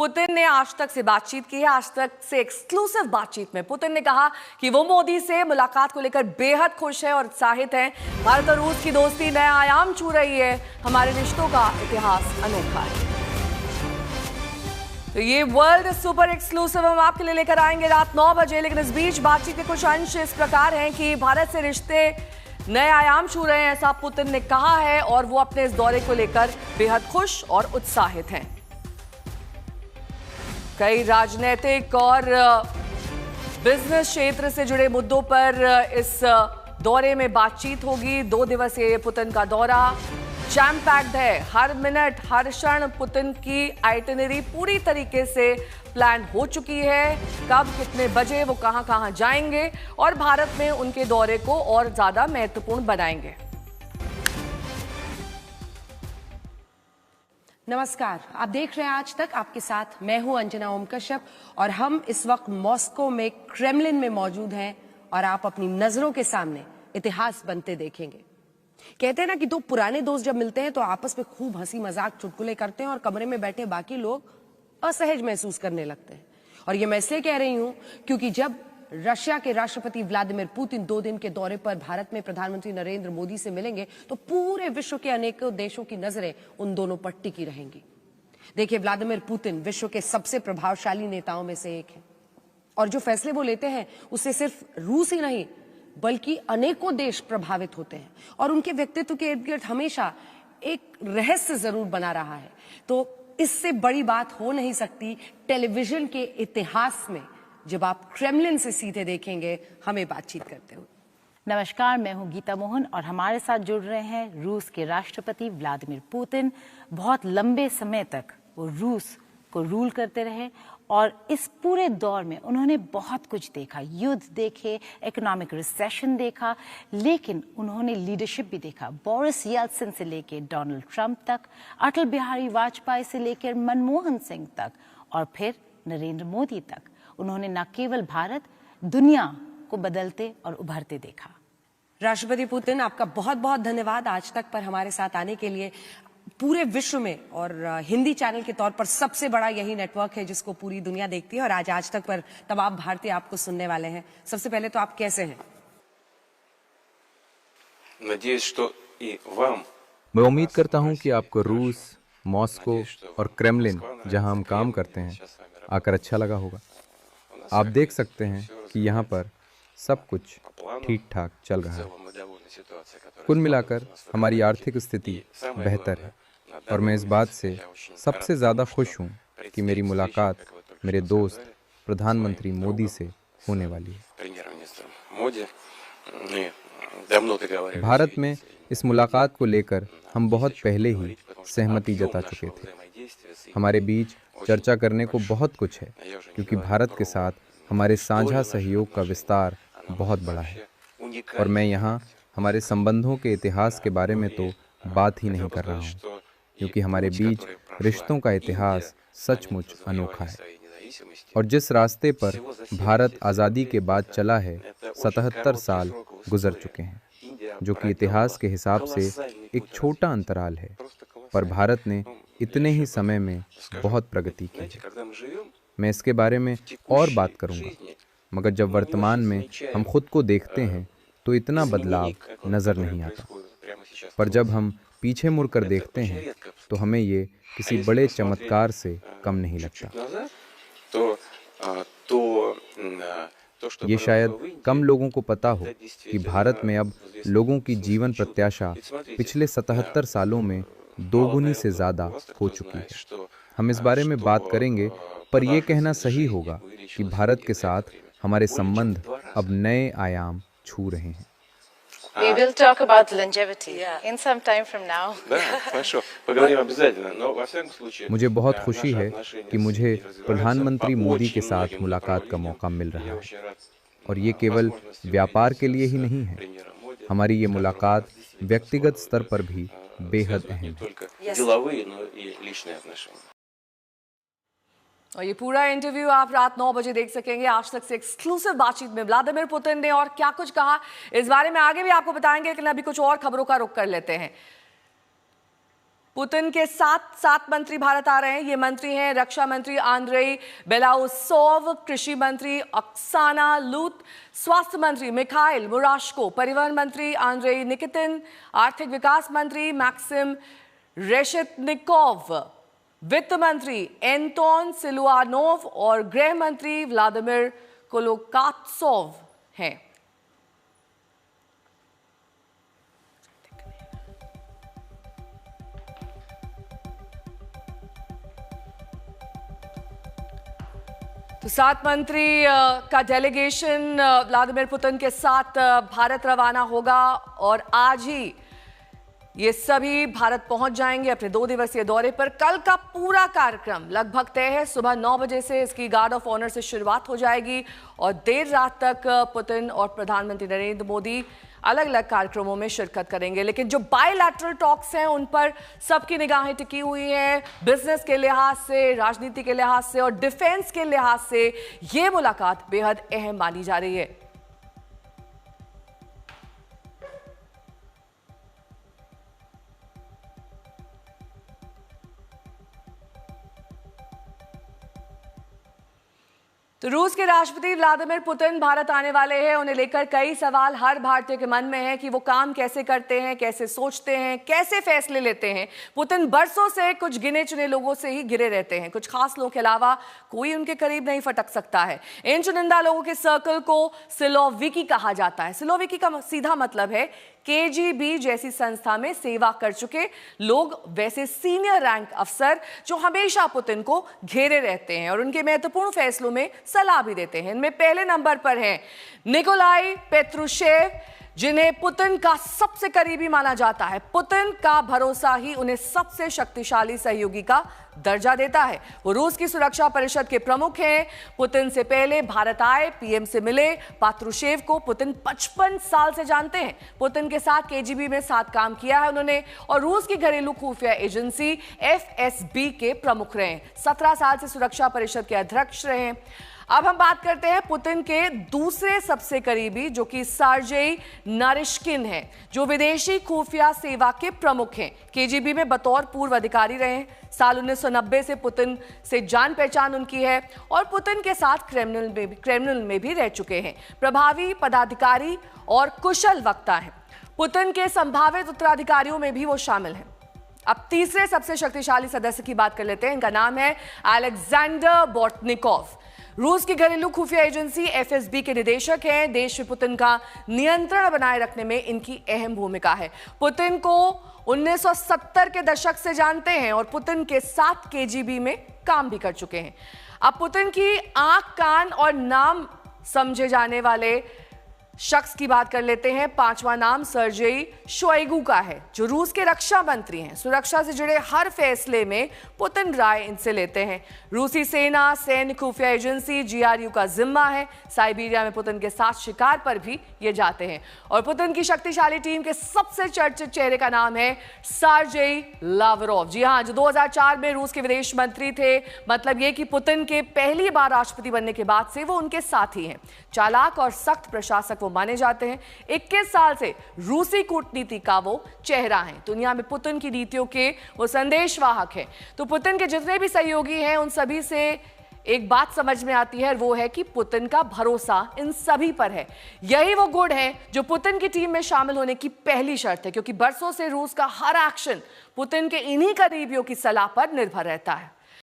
Putin ने आज तक से बातचीत की है। आज तक से एक्सक्लूसिव बातचीत में पुतिन ने कहा कि वो मोदी से मुलाकात को लेकर बेहद खुश है और उत्साहित है। भारत और रूस की दोस्ती नया आयाम छू रही है। हमारे रिश्तों का इतिहास अनोखा है। तो ये वर्ल्ड सुपर एक्सक्लूसिव हम आपके लिए लेकर आएंगे रात 9 बजे। लेकिन इस बीच बातचीत के कुछ अंश इस प्रकार हैं कि भारत से रिश्ते नए आयाम छू रहे हैं, ऐसा पुतिन ने कहा है और वो अपने इस दौरे को लेकर बेहद खुश और उत्साहित हैं। कई राजनीतिक और बिजनेस क्षेत्र से जुड़े मुद्दों पर इस दौरे में बातचीत होगी। 2 दिवसीय पुतिन का दौरा जैम पैक्ड है। हर मिनट हर क्षण पुतिन की आइटिनरी पूरी तरीके से प्लान हो चुकी है। कब कितने बजे वो कहां कहां जाएंगे और भारत में उनके दौरे को और ज्यादा महत्वपूर्ण बनाएंगे। नमस्कार, आप देख रहे हैं आज तक। आपके साथ मैं हूं अंजना ओम कश्यप और हम इस वक्त मॉस्को में क्रेमलिन में मौजूद हैं और आप अपनी नजरों के सामने इतिहास बनते देखेंगे। कहते हैं ना कि 2 पुराने दोस्त जब मिलते हैं तो आपस में खूब हंसी मजाक चुटकुले करते हैं और कमरे में बैठे बाकी लोग असहज महसूस करने लगते हैं। और ये मैं इसलिए कह रही हूं क्योंकि जब रशिया के राष्ट्रपति व्लादिमीर पुतिन 2 दिन के दौरे पर भारत में प्रधानमंत्री नरेंद्र मोदी से मिलेंगे तो पूरे विश्व के अनेकों देशों की नजरें उन दोनों पर टिकी रहेंगी। देखिए, व्लादिमीर पुतिन विश्व के सबसे प्रभावशाली नेताओं में से एक है और जो फैसले वो लेते हैं उससे सिर्फ रूस ही नहीं बल्कि अनेकों देश प्रभावित होते हैं और उनके व्यक्तित्व के इर्द गिर्द हमेशा एक रहस्य जरूर बना रहा है। तो इससे बड़ी बात हो नहीं सकती टेलीविजन के इतिहास में जब आप क्रेमलिन से सीधे देखेंगे हमें बातचीत करते हुए। नमस्कार, मैं हूं गीता मोहन और हमारे साथ जुड़ रहे हैं रूस के राष्ट्रपति व्लादिमीर पुतिन। बहुत लंबे समय तक वो रूस को रूल करते रहे और इस पूरे दौर में उन्होंने बहुत कुछ देखा, युद्ध देखे, इकोनॉमिक रिसेशन देखा, लेकिन उन्होंने लीडरशिप भी देखा। बोरिस येल्त्सिन से लेकर डोनाल्ड ट्रंप तक, अटल बिहारी वाजपेयी से लेकर मनमोहन सिंह तक और फिर नरेंद्र मोदी तक। उन्होंने न केवल भारत, दुनिया को बदलते और उभरते देखा। राष्ट्रपति पुतिन, आपका बहुत बहुत धन्यवाद आज तक पर हमारे साथ आने के लिए। पूरे विश्व में और हिंदी चैनल के तौर पर सबसे बड़ा यही नेटवर्क है जिसको पूरी दुनिया देखती है और आज तक पर तमाम भारतीय आपको सुनने वाले हैं। सबसे पहले तो आप कैसे हैं? मैं उम्मीद करता हूं कि आपको रूस, मॉस्को और क्रेमलिन, जहां हम काम करते हैं, आकर अच्छा लगा होगा। आप देख सकते हैं कि यहाँ पर सब कुछ ठीक ठाक चल रहा है। कुल मिलाकर हमारी आर्थिक स्थिति बेहतर है और मैं इस बात से सबसे ज़्यादा खुश हूँ कि मेरी मुलाकात मेरे दोस्त प्रधानमंत्री मोदी से होने वाली है। भारत में इस मुलाकात को लेकर हम बहुत पहले ही सहमति जता चुके थे। हमारे बीच चर्चा करने को बहुत कुछ है क्योंकि भारत के साथ हमारे साझा सहयोग का विस्तार बहुत बड़ा है और मैं यहाँ हमारे संबंधों के इतिहास के बारे में तो बात ही नहीं कर रहा हूँ क्योंकि हमारे बीच रिश्तों का इतिहास सचमुच अनोखा है। और जिस रास्ते पर भारत आज़ादी के बाद चला है, 77 साल गुजर चुके हैं, जो कि इतिहास के हिसाब से एक छोटा अंतराल है, पर भारत ने इतने ही समय में बहुत प्रगति की है। मैं इसके बारे में और बात करूंगा, मगर जब वर्तमान में हम खुद को देखते हैं तो इतना बदलाव नजर नहीं आता, पर जब हम पीछे मुड़कर देखते हैं तो हमें ये किसी बड़े चमत्कार से कम नहीं लगता। ये शायद कम लोगों को पता हो कि भारत में अब लोगों की जीवन प्रत्याशा पिछले 77 सालों में 2 गुनी से ज़्यादा हो चुकी है। हम इस बारे में बात करेंगे, पर यह कहना सही होगा कि भारत के साथ हमारे संबंध अब नए आयाम छू रहे हैं। We will talk about longevity in some time from now. मुझे बहुत खुशी है कि मुझे प्रधानमंत्री मोदी के साथ मुलाकात का मौका मिल रहा है और ये केवल व्यापार के लिए ही नहीं है। हमारी ये मुलाकात व्यक्तिगत स्तर पर भी बेहद अहम है। और ये पूरा इंटरव्यू आप रात 9 बजे देख सकेंगे। आज तक से एक्सक्लूसिव बातचीत में व्लादिमीर पुतिन ने और क्या कुछ कहा, इस बारे में आगे भी आपको बताएंगे, लेकिन अभी कुछ और खबरों का रुख कर लेते हैं। पुतिन के सात मंत्री भारत आ रहे हैं। ये मंत्री हैं रक्षा मंत्री आंद्रेई बेलाउसोव, कृषि मंत्री ऑक्साना लूत, स्वास्थ्य मंत्री मिखाइल मुराशको, परिवहन मंत्री आंद्रेई निकितिन, आर्थिक विकास मंत्री मैक्सिम रेशेतनिकोव, वित्त मंत्री एंटोन सिलुआनोव और गृह मंत्री व्लादिमीर कोलोकात्सोव हैं। तो 7 मंत्री का डेलीगेशन व्लादिमीर पुतिन के साथ भारत रवाना होगा और आज ही ये सभी भारत पहुंच जाएंगे अपने 2 दिवसीय दौरे पर। कल का पूरा कार्यक्रम लगभग तय है। सुबह 9 बजे से इसकी गार्ड ऑफ ऑनर से शुरुआत हो जाएगी और देर रात तक पुतिन और प्रधानमंत्री नरेंद्र मोदी अलग अलग कार्यक्रमों में शिरकत करेंगे। लेकिन जो बायलैटरल टॉक्स हैं उन पर सबकी निगाहें टिकी हुई हैं। बिजनेस के लिहाज से, राजनीति के लिहाज से और डिफेंस के लिहाज से ये मुलाकात बेहद अहम मानी जा रही है। तो रूस के राष्ट्रपति व्लादिमीर पुतिन भारत आने वाले हैं। उन्हें लेकर कई सवाल हर भारतीय के मन में है कि वो काम कैसे करते हैं, कैसे सोचते हैं, कैसे फैसले लेते हैं। पुतिन बरसों से कुछ गिने चुने लोगों से ही घिरे रहते हैं। कुछ खास लोगों के अलावा कोई उनके करीब नहीं फटक सकता है। इन चुनिंदा लोगों के सर्कल को सिलोविकी कहा जाता है। सिलोविकी का सीधा मतलब है केजीबी जैसी संस्था में सेवा कर चुके लोग, वैसे सीनियर रैंक अफसर जो हमेशा पुतिन को घेरे रहते हैं और उनके महत्वपूर्ण फैसलों में सलाह भी देते हैं। इनमें पहले नंबर पर हैं निकोलाई पेत्रुशेव, जिन्हें पुतिन का सबसे करीबी माना जाता है। पुतिन का भरोसा ही उन्हें सबसे शक्तिशाली सहयोगी का दर्जा देता है। वो रूस की सुरक्षा परिषद के प्रमुख हैं। पुतिन से पहले भारत आए, पीएम से मिले। पात्रुशेव को पुतिन 55 साल से जानते हैं। पुतिन के साथ केजीबी में साथ काम किया है उन्होंने और रूस की घरेलू खुफिया एजेंसी एफएसबी के प्रमुख रहे। 17 साल से सुरक्षा परिषद के अध्यक्ष रहे। अब हम बात करते हैं पुतिन के दूसरे सबसे करीबी, जो कि सर्जेई नारिश्किन हैं, जो विदेशी खुफिया सेवा के प्रमुख हैं। केजीबी में बतौर पूर्व अधिकारी रहे हैं। साल 1990 से पुतिन से जान पहचान उनकी है और पुतिन के साथ क्रेमलिन में भी रह चुके हैं। प्रभावी पदाधिकारी और कुशल वक्ता हैं। पुतिन के संभावित उत्तराधिकारियों में भी वो शामिल हैं। अब तीसरे सबसे शक्तिशाली सदस्य की बात कर लेते हैं। इनका नाम है अलेक्जेंडर बोर्टनिकोव। रूस की घरेलू खुफिया एजेंसी एफएसबी के निदेशक हैं। देश में पुतिन का नियंत्रण बनाए रखने में इनकी अहम भूमिका है। पुतिन को 1970 के दशक से जानते हैं और पुतिन के साथ केजीबी में काम भी कर चुके हैं। अब पुतिन की आंख, कान और नाम समझे जाने वाले शख्स की बात कर लेते हैं। 5वां नाम सर्जेई शोइगु का है, जो रूस के रक्षा मंत्री हैं। सुरक्षा से जुड़े हर फैसले में पुतिन राय इनसे लेते हैं। रूसी सेना, सैन्य खुफिया एजेंसी जीआरयू का जिम्मा है। साइबेरिया में पुतिन के साथ शिकार पर भी ये जाते हैं। और पुतिन की शक्तिशाली टीम के सबसे चर्चित चेहरे का नाम है सर्जेई लावरोव। जी हाँ, जो 2004 में रूस के विदेश मंत्री थे। मतलब ये कि पुतिन के पहली बार राष्ट्रपति बनने के बाद से वो उनके साथी हैं। चालाक और सख्त प्रशासक वो माने जाते हैं। 21 साल से रूसी कूटनीति का वो चेहरा है। दुनिया में पुतिन की नीतियों के वो संदेशवाहक हैं। तो पुतिन के जितने भी सहयोगी हैं उन सभी से एक बात समझ में आती है, वो है कि पुतिन का भरोसा इन सभी पर है। यही वो गुण है जो पुतिन की टीम में शामिल होने की पहली शर्त है, क्योंकि बरसों से रूस का हर एक्शन पुतिन के इन्हीं करीबियों की सलाह पर निर्भर रहता है।